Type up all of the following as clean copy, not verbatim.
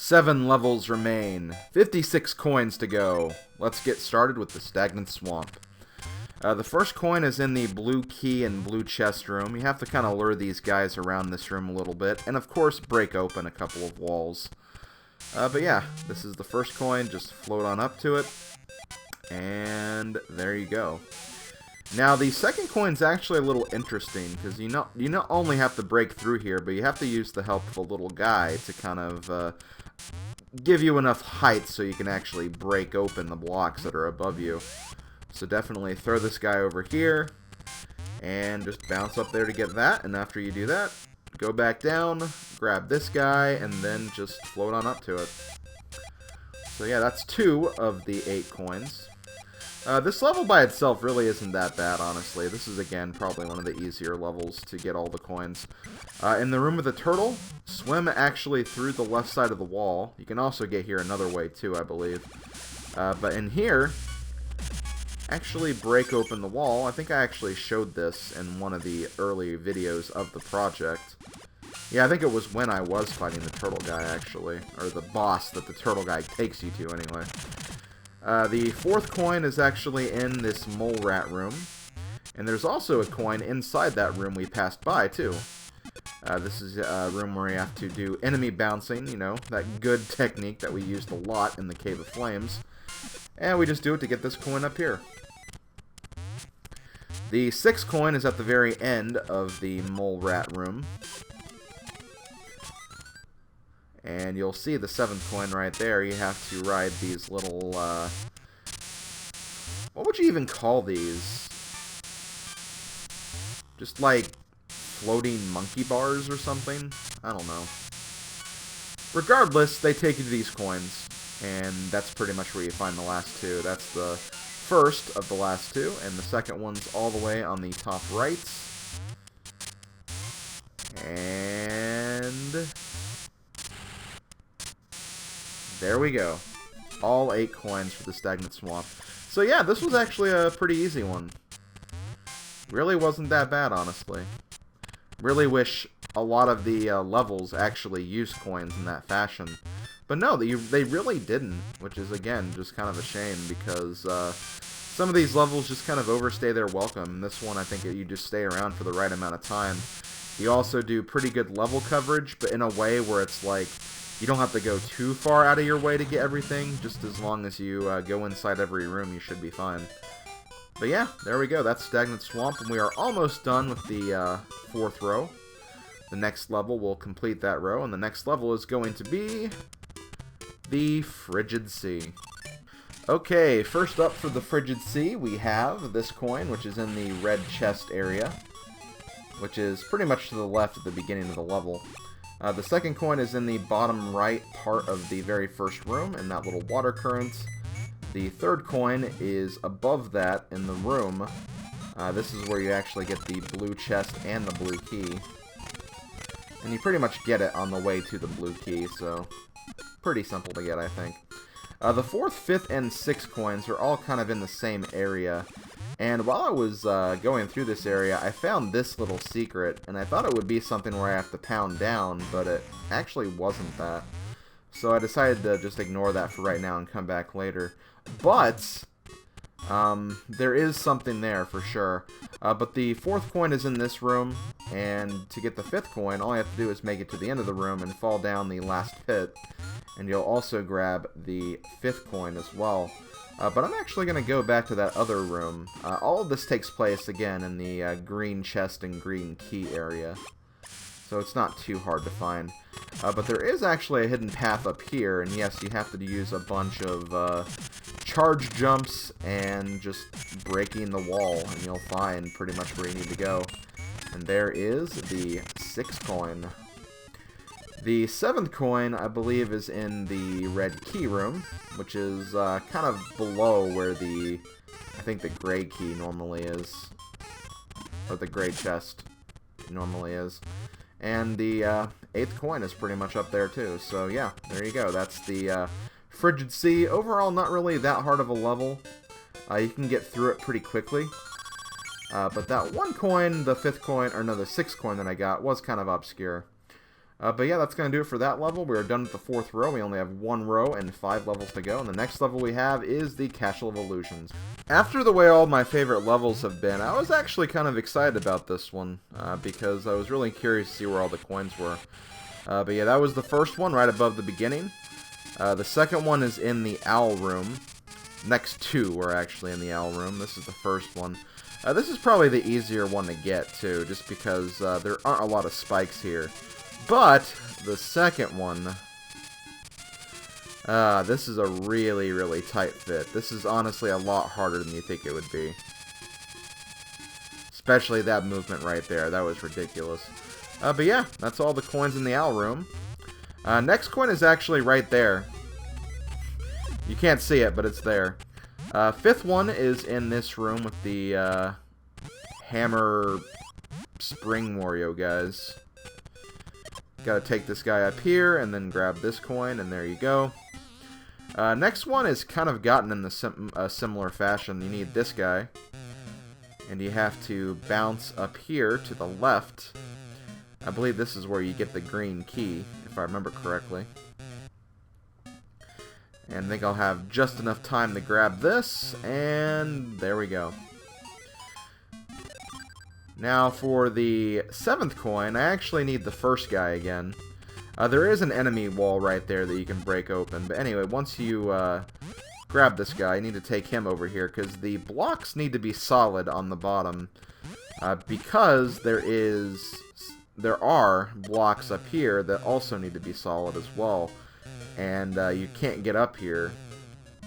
7 levels remain. 56 coins to go. Let's get started with the Stagnant Swamp. The first coin is in the blue key and blue chest room. You have to kind of lure these guys around this room a little bit. And of course, break open a couple of walls. But yeah, this is the first coin. Just float on up to it. And there you go. Now, the second coin's actually a little interesting, because you not only have to break through here, but you have to use the help of a little guy to kind of give you enough height so you can actually break open the blocks that are above you. So definitely throw this guy over here, and just bounce up there to get that, and after you do that, go back down, grab this guy, and then just float on up to it. So yeah, that's 2 of the 8 coins. This level by itself really isn't that bad, honestly. This is, again, probably one of the easier levels to get all the coins. In the room with the turtle, swim actually through the left side of the wall. You can also get here another way, too, I believe. But in here, actually break open the wall. I think I actually showed this in one of the early videos of the project. Yeah, I think it was when I was fighting the turtle guy, actually. Or the boss that the turtle guy takes you to, anyway. The fourth coin is actually in this mole rat room. And there's also a coin inside that room we passed by, too. This is a room where you have to do enemy bouncing, you know, that good technique that we used a lot in the Cave of Flames. And we just do it to get this coin up here. The sixth coin is at the very end of the mole rat room. And you'll see the 7th coin right there. You have to ride these little, what would you even call these? Just like floating monkey bars or something? I don't know. Regardless, they take you to these coins. And that's pretty much where you find the last 2. That's the first of the last 2. And the second one's all the way on the top right. And there we go. All 8 coins for the Stagnant Swamp. So yeah, this was actually a pretty easy one. Really wasn't that bad, honestly. Really wish a lot of the levels actually used coins in that fashion. But no, they really didn't, which is, again, just kind of a shame, because some of these levels just kind of overstay their welcome. This one, I think you just stay around for the right amount of time. You also do pretty good level coverage, but in a way where it's like, you don't have to go too far out of your way to get everything. Just as long as you go inside every room, you should be fine. But yeah, there we go. That's Stagnant Swamp, and we are almost done with the 4th row. The next level will complete that row, and the next level is going to be the Frigid Sea. Okay, first up for the Frigid Sea, we have this coin, which is in the red chest area, which is pretty much to the left at the beginning of the level. The second coin is in the bottom right part of the very first room, in that little water current. The third coin is above that in the room. This is where you actually get the blue chest and the blue key. And you pretty much get it on the way to the blue key, so pretty simple to get, I think. The 4th, 5th, and 6th coins are all kind of in the same area. And while I was going through this area, I found this little secret, and I thought it would be something where I have to pound down, but it actually wasn't that. So I decided to just ignore that for right now and come back later. But there is something there for sure. But the 4th coin is in this room, and to get the 5th coin, all you have to do is make it to the end of the room and fall down the last pit. And you'll also grab the 5th coin as well. But I'm actually going to go back to that other room. All of this takes place, again, in the green chest and green key area. So it's not too hard to find. But there is actually a hidden path up here, and yes, you have to use a bunch of charge jumps and just breaking the wall, and you'll find pretty much where you need to go. And there is the 6th coin. The 7th coin, I believe, is in the red key room, which is kind of below where I think the gray key normally is, or the gray chest normally is. And the 8th coin is pretty much up there too, so yeah, there you go. That's the Frigid Sea. Overall, not really that hard of a level. You can get through it pretty quickly. But that one coin, the 5th coin, or no, the 6th coin that I got was kind of obscure. But yeah, that's going to do it for that level. We are done with the 4th row. We only have 1 row and 5 levels to go. And the next level we have is the Castle of Illusions. After the way all my favorite levels have been, I was actually kind of excited about this one. Because I was really curious to see where all the coins were. But yeah, that was the first one right above the beginning. The second one is in the Owl Room. Next 2 were actually in the Owl Room. This is the first one. This is probably the easier one to get, too, just because there aren't a lot of spikes here. But the second one, this is a really, really tight fit. This is honestly a lot harder than you think it would be. Especially that movement right there. That was ridiculous. But yeah, that's all the coins in the Owl Room. Next coin is actually right there. You can't see it, but it's there. 5th one is in this room with the hammer spring Wario guys. Gotta take this guy up here and then grab this coin, and there you go. Next one is kind of gotten in the similar fashion. You need this guy, and you have to bounce up here to the left. I believe this is where you get the green key, if I remember correctly. And I think I'll have just enough time to grab this, and there we go. Now for the 7th coin, I actually need the first guy again. There is an enemy wall right there that you can break open. But anyway, once you grab this guy, you need to take him over here, because the blocks need to be solid on the bottom. Because there are blocks up here that also need to be solid as well. And you can't get up here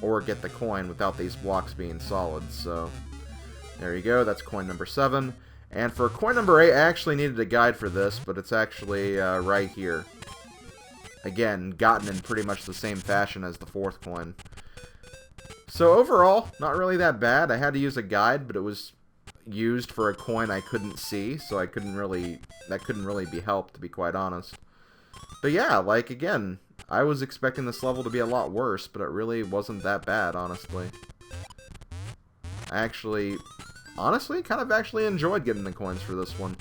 or get the coin without these blocks being solid. So there you go, that's coin number 7. And for coin number 8, I actually needed a guide for this, but it's actually right here. Again, gotten in pretty much the same fashion as the 4th coin. So overall, not really that bad. I had to use a guide, but it was used for a coin I couldn't see, so that couldn't really be helped, to be quite honest. But yeah, like, again, I was expecting this level to be a lot worse, but it really wasn't that bad, honestly. I honestly kind of actually enjoyed getting the coins for this one.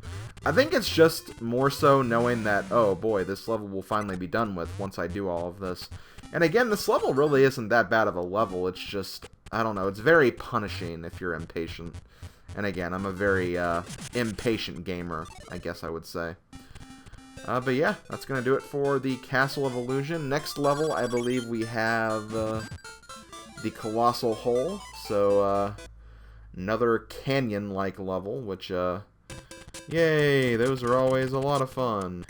I think it's just more so knowing that, oh boy, this level will finally be done with once I do all of this. And again, this level really isn't that bad of a level. It's just, I don't know, it's very punishing if you're impatient. And again, I'm a very impatient gamer, I guess I would say. But yeah, that's going to do it for the Castle of Illusion. Next level, I believe we have the Colossal Hole. So, another canyon-like level, which, yay, those are always a lot of fun.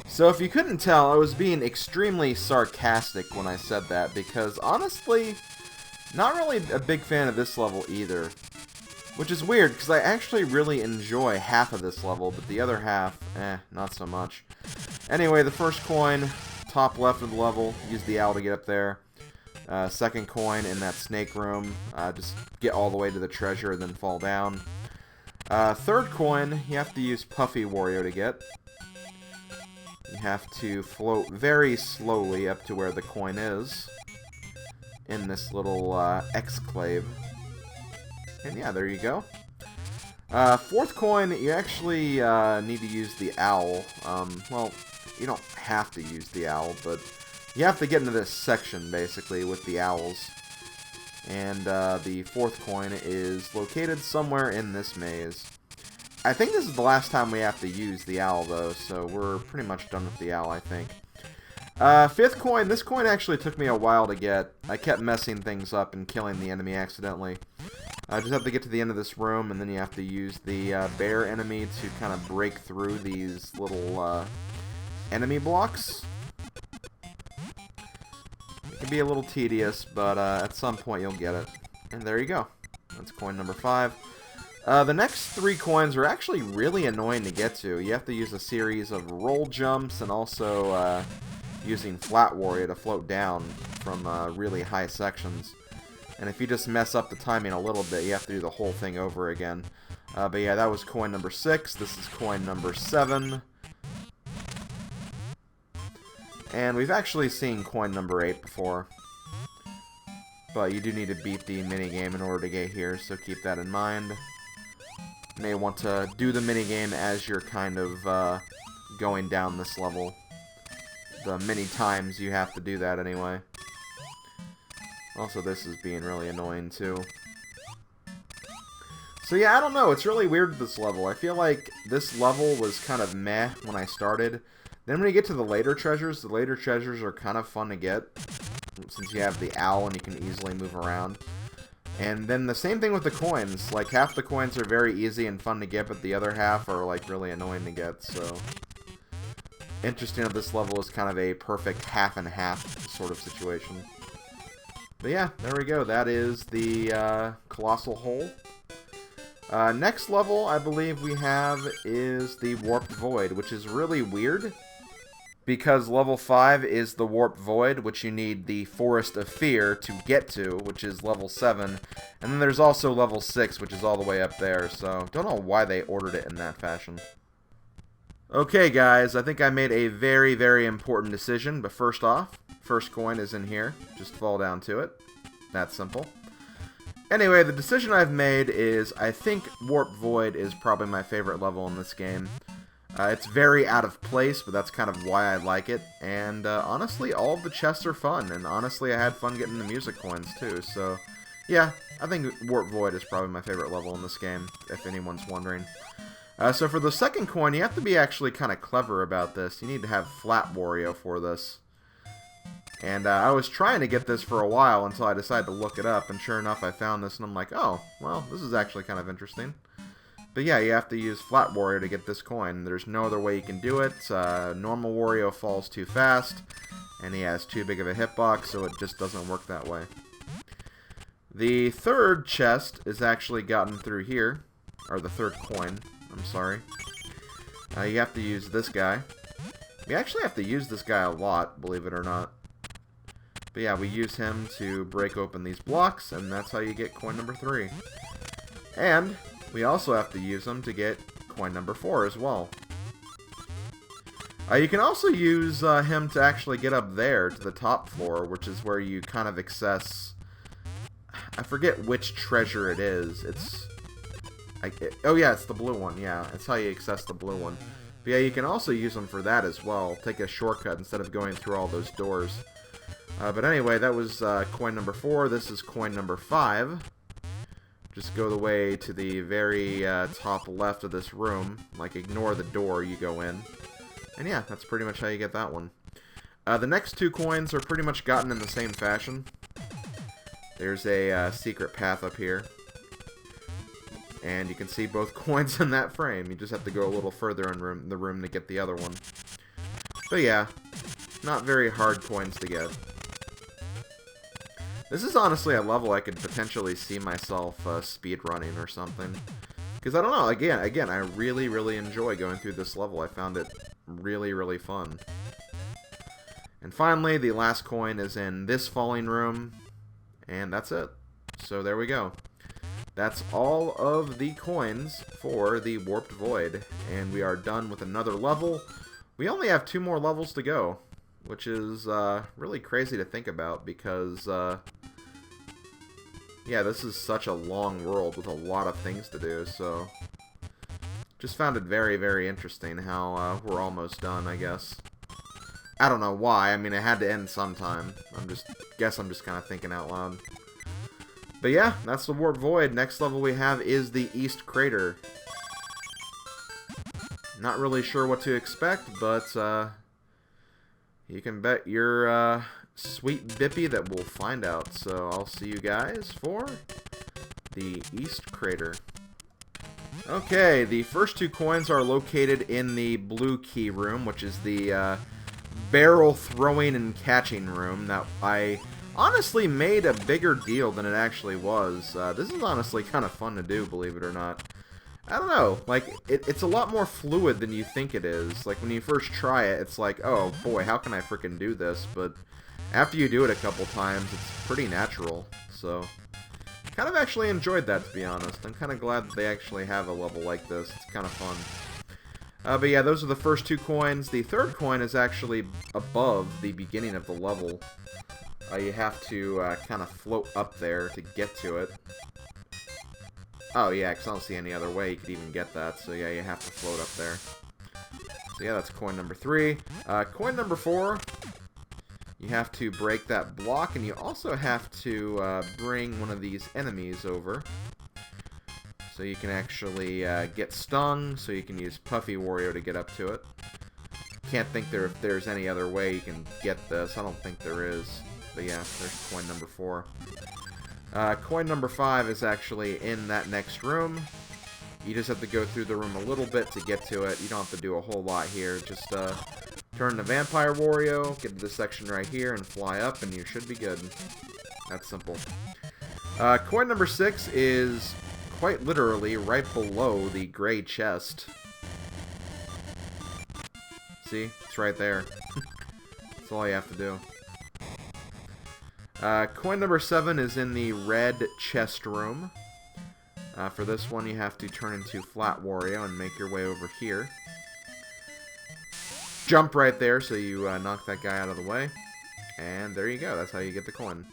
So if you couldn't tell, I was being extremely sarcastic when I said that, because honestly, not really a big fan of this level either. Which is weird, because I actually really enjoy half of this level, but the other half, not so much. Anyway, the first coin, top left of the level, use the owl to get up there. Second coin in that snake room, just get all the way to the treasure and then fall down. Third coin, you have to use Puffy Wario to get. You have to float very slowly up to where the coin is in this little exclave. And yeah, there you go. Fourth coin, you actually need to use the owl. Well, you don't have to use the owl, but you have to get into this section, basically, with the owls. And the fourth coin is located somewhere in this maze. I think this is the last time we have to use the owl, though, so we're pretty much done with the owl, I think. Fifth coin, this coin actually took me a while to get. I kept messing things up and killing the enemy accidentally. I just have to get to the end of this room, and then you have to use the bear enemy to kind of break through these little enemy blocks. It can be a little tedious, but at some point you'll get it. And there you go. That's coin number 5. The next 3 coins are actually really annoying to get to. You have to use a series of roll jumps and also using Flat Wario to float down from really high sections. And if you just mess up the timing a little bit, you have to do the whole thing over again. But yeah, that was coin number 6. This is coin number 7. And we've actually seen coin number 8 before. But you do need to beat the minigame in order to get here, so keep that in mind. You may want to do the minigame as you're kind of going down this level. many times you have to do that anyway. Also, this is being really annoying, too. So yeah, I don't know. It's really weird, this level. I feel like this level was kind of meh when I started. Then when you get to the later treasures are kind of fun to get. Since you have the owl and you can easily move around. And then the same thing with the coins. Like, half the coins are very easy and fun to get, but the other half are, like, really annoying to get, so... Interesting that this level is kind of a perfect half-and-half sort of situation. But yeah, there we go. That is the Colossal Hole. Next level, I believe we have is the Warped Void, which is really weird. Because level 5 is the Warped Void, which you need the Forest of Fear to get to, which is level 7. And then there's also level 6, which is all the way up there, so don't know why they ordered it in that fashion. Okay, guys, I think I made a very, very important decision, but first off, first coin is in here. Just fall down to it. That's simple. Anyway, the decision I've made is I think Warped Void is probably my favorite level in this game. It's very out of place, but that's kind of why I like it. And honestly, all of the chests are fun. And honestly, I had fun getting the music coins too. So yeah, I think Warped Void is probably my favorite level in this game, if anyone's wondering. So for the second coin, you have to be actually kind of clever about this. You need to have Flat Wario for this. And I was trying to get this for a while until I decided to look it up. And sure enough, I found this and I'm like, oh, well, this is actually kind of interesting. But yeah, you have to use Flat Wario to get this coin. There's no other way you can do it. Normal Wario falls too fast, and he has too big of a hitbox, so it just doesn't work that way. The third chest is actually gotten through here, or the third coin, I'm sorry. You have to use this guy. We actually have to use this guy a lot, believe it or not. But yeah, we use him to break open these blocks, and that's how you get coin number 3. And we also have to use them to get coin number 4 as well. You can also use him to actually get up there to the top floor, which is where you kind of access... I forget which treasure it is. Oh yeah, it's the blue one, yeah. It's how you access the blue one. But yeah, you can also use them for that as well. Take a shortcut instead of going through all those doors. But anyway, that was coin number 4. This is coin number 5. Just go the way to the very top left of this room. Like, ignore the door you go in. And yeah, that's pretty much how you get that one. The next 2 coins are pretty much gotten in the same fashion. There's a secret path up here. And you can see both coins in that frame. You just have to go a little further in the room to get the other one. But yeah, not very hard coins to get. This is honestly a level I could potentially see myself speedrunning or something. Because I don't know, again, I really, really enjoy going through this level. I found it really, really fun. And finally, the last coin is in this falling room. And that's it. So there we go. That's all of the coins for the Warped Void. And we are done with another level. We only have 2 more levels to go. Which is really crazy to think about because, yeah, this is such a long world with a lot of things to do, so just found it very, very interesting how we're almost done, I guess. I don't know why. I mean, it had to end sometime. Guess I'm just kind of thinking out loud. But yeah, that's the Warped Void. Next level we have is the East Crater. Not really sure what to expect, but you can bet your sweet bippy that we'll find out. So I'll see you guys for the East Crater. Okay, the first 2 coins are located in the blue key room, which is the barrel throwing and catching room that I honestly made a bigger deal than it actually was. This is honestly kind of fun to do, believe it or not. I don't know, like, it's a lot more fluid than you think it is. Like, when you first try it, it's like, oh boy, how can I frickin' do this? But after you do it a couple times, it's pretty natural, so kind of actually enjoyed that, to be honest. I'm kind of glad that they actually have a level like this. It's kind of fun. But yeah, those are the first 2 coins. The third coin is actually above the beginning of the level. You have to kind of float up there to get to it. Oh yeah, because I don't see any other way you could even get that, so yeah, you have to float up there. So yeah, that's coin number 3. Coin number 4, you have to break that block, and you also have to bring one of these enemies over. So you can actually get stung, so you can use Puffy Wario to get up to it. Can't think if there's any other way you can get this. I don't think there is. But yeah, there's coin number 4. Coin number 5 is actually in that next room. You just have to go through the room a little bit to get to it. You don't have to do a whole lot here. Just turn the Vampire Wario, get to this section right here, and fly up, and you should be good. That's simple. Coin number 6 is quite literally right below the gray chest. See? It's right there. That's all you have to do. Coin number 7 is in the red chest room. For this one, you have to turn into Flat Wario and make your way over here. Jump right there so you knock that guy out of the way. And there you go. That's how you get the coin.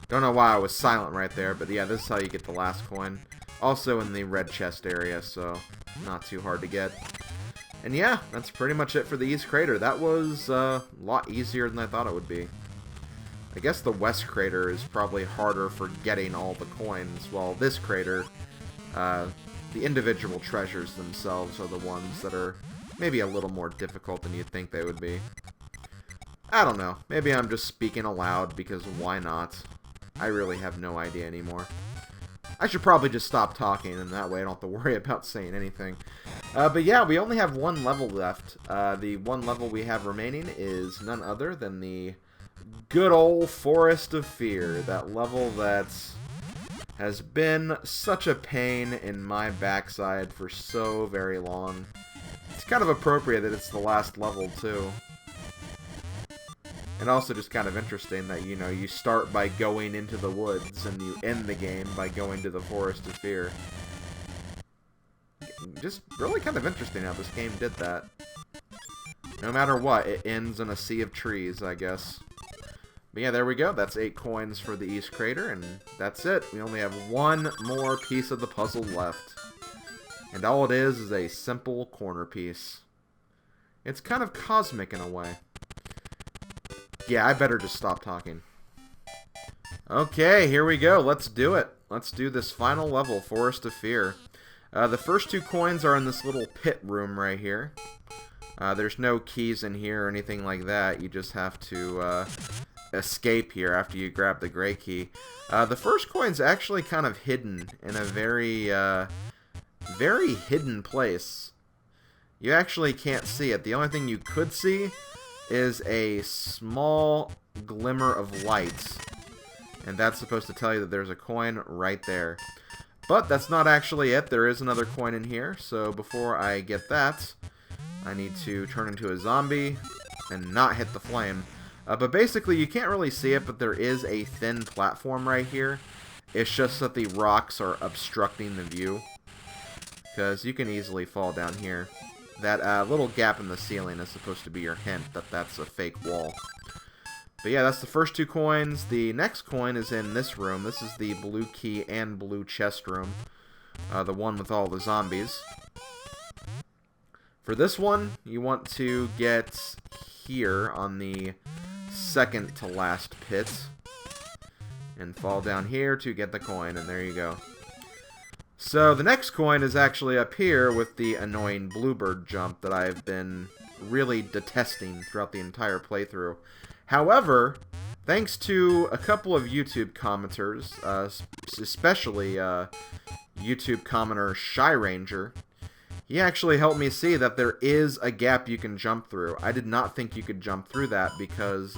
Don't know why I was silent right there, but yeah, this is how you get the last coin. Also in the red chest area, so not too hard to get. And yeah, that's pretty much it for the East Crater. That was a lot easier than I thought it would be. I guess the West Crater is probably harder for getting all the coins, while this crater, the individual treasures themselves are the ones that are maybe a little more difficult than you'd think they would be. I don't know. Maybe I'm just speaking aloud, because why not? I really have no idea anymore. I should probably just stop talking, and that way I don't have to worry about saying anything. But yeah, we only have one level left. The one level we have remaining is none other than the good old Forest of Fear. That level that has been such a pain in my backside for so very long. It's kind of appropriate that it's the last level, too. And also just kind of interesting that, you know, you start by going into the woods and you end the game by going to the Forest of Fear. Just really kind of interesting how this game did that. No matter what, it ends in a sea of trees, I guess. But yeah, there we go. That's 8 coins for the East Crater, and that's it. We only have one more piece of the puzzle left. And all it is a simple corner piece. It's kind of cosmic in a way. Yeah, I better just stop talking. Okay, here we go. Let's do it. Let's do this final level, Forest of Fear. The first 2 coins are in this little pit room right here. There's no keys in here or anything like that. You just have to escape here after you grab the gray key. The first coin's actually kind of hidden in a very hidden place. You actually can't see it. The only thing you could see is a small glimmer of light, and that's supposed to tell you that there's a coin right there. But that's not actually it. There is another coin in here, so before I get that, I need to turn into a zombie and not hit the flame. But basically, you can't really see it, but there is a thin platform right here. It's just that the rocks are obstructing the view, because you can easily fall down here. That little gap in the ceiling is supposed to be your hint that that's a fake wall. But yeah, that's the first 2 coins. The next coin is in this room. This is the blue key and blue chest room. The one with all the zombies. For this one, you want to get here on the second to last pit. And fall down here to get the coin, and there you go. So the next coin is actually up here with the annoying bluebird jump that I've been really detesting throughout the entire playthrough. However, thanks to a couple of YouTube commenters, especially YouTube commenter Shy Ranger, he actually helped me see that there is a gap you can jump through. I did not think you could jump through that because,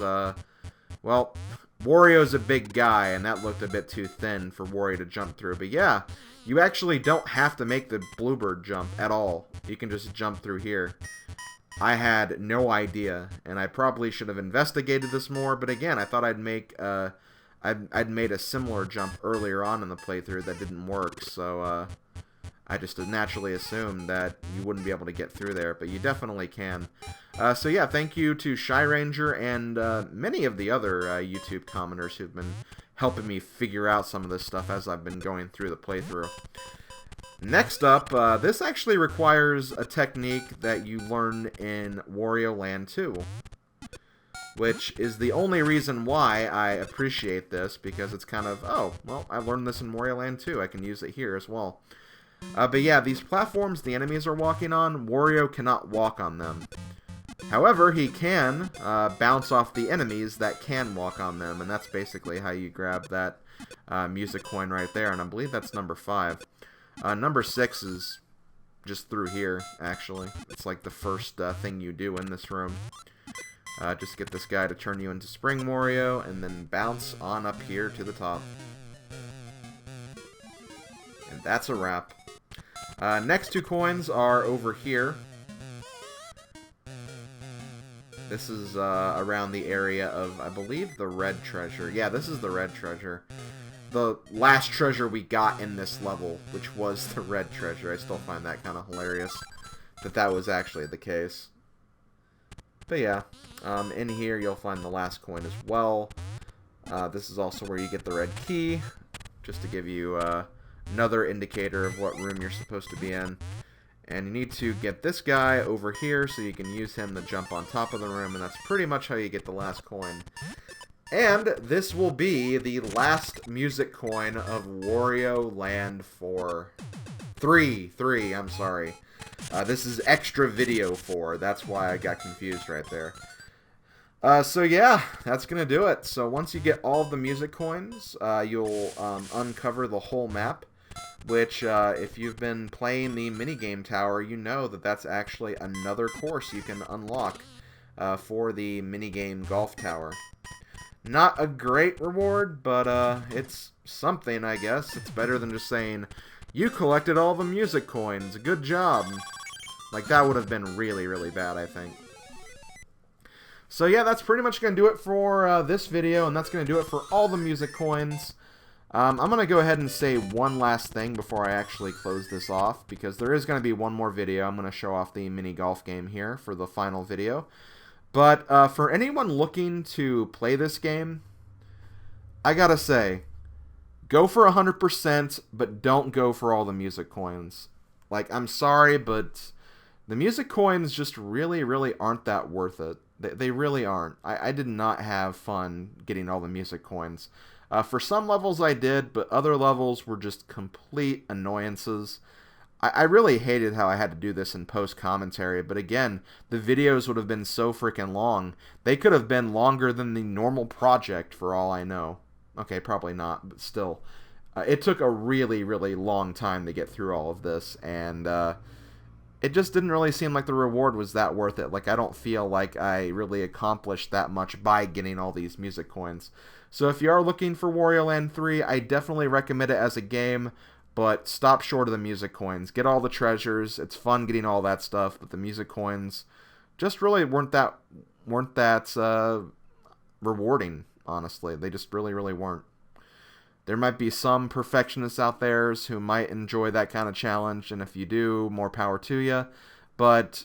well, Wario's a big guy, and that looked a bit too thin for Wario to jump through. But yeah, you actually don't have to make the bluebird jump at all. You can just jump through here. I had no idea, and I probably should have investigated this more, but again, I thought I'd make, I'd made a similar jump earlier on in the playthrough that didn't work, so, I just naturally assumed that you wouldn't be able to get through there, but you definitely can. So yeah, thank you to Shy Ranger and many of the other YouTube commenters who've been helping me figure out some of this stuff as I've been going through the playthrough. Next up, this actually requires a technique that you learn in Wario Land 2. Which is the only reason why I appreciate this, because it's kind of, oh, well, I learned this in Wario Land 2. I can use it here as well. But yeah, these platforms the enemies are walking on, Wario cannot walk on them. However, he can bounce off the enemies that can walk on them, and that's basically how you grab that music coin right there, and I believe that's number 5. Number 6 is just through here, actually. It's like the first thing you do in this room. Just get this guy to turn you into Spring Wario, and then bounce on up here to the top. And that's a wrap. Next 2 coins are over here. This is around the area of, I believe, the red treasure. Yeah, this is the red treasure. The last treasure we got in this level, which was the red treasure. I still find that kind of hilarious that that was actually the case. But yeah, in here you'll find the last coin as well. This is also where you get the red key, just to give you another indicator of what room you're supposed to be in. And you need to get this guy over here so you can use him to jump on top of the room, and that's pretty much how you get the last coin. And this will be the last music coin of Wario Land 4. 3, I'm sorry. This is extra video 4. That's why I got confused right there. So yeah, that's going to do it. So once you get all of the music coins, you'll uncover the whole map. Which, if you've been playing the minigame tower, you know that that's actually another course you can unlock for the minigame golf tower. Not a great reward, but it's something, I guess. It's better than just saying, you collected all the music coins, good job. Like, that would have been really, really bad, I think. So yeah, that's pretty much going to do it for this video, and that's going to do it for all the music coins. I'm going to go ahead and say one last thing before I actually close this off, because there is going to be one more video. I'm going to show off the mini golf game here for the final video. But for anyone looking to play this game, I gotta say, go for 100%, but don't go for all the music coins. Like, I'm sorry, but the music coins just really, really aren't that worth it. They really aren't. I did not have fun getting all the music coins. For some levels I did, but other levels were just complete annoyances. I really hated how I had to do this in post-commentary, but again, the videos would have been so freaking long. They could have been longer than the normal project, for all I know. Okay, probably not, but still. It took a really, really long time to get through all of this, and it just didn't really seem like the reward was that worth it. Like, I don't feel like I really accomplished that much by getting all these music coins. So if you are looking for Wario Land 3, I definitely recommend it as a game. But stop short of the music coins. Get all the treasures. It's fun getting all that stuff, but the music coins just really weren't that rewarding, honestly. They just really, really weren't. There might be some perfectionists out there who might enjoy that kind of challenge, and if you do, more power to you. But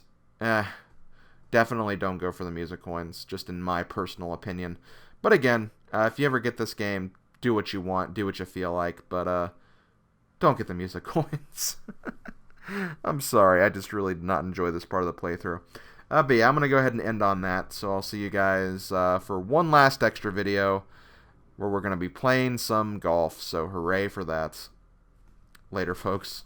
definitely don't go for the music coins, just in my personal opinion. But again, if you ever get this game, do what you want, do what you feel like, but don't get the music coins. I'm sorry, I just really did not enjoy this part of the playthrough. But yeah, I'm going to go ahead and end on that, so I'll see you guys for one last extra video where we're going to be playing some golf, so hooray for that. Later, folks.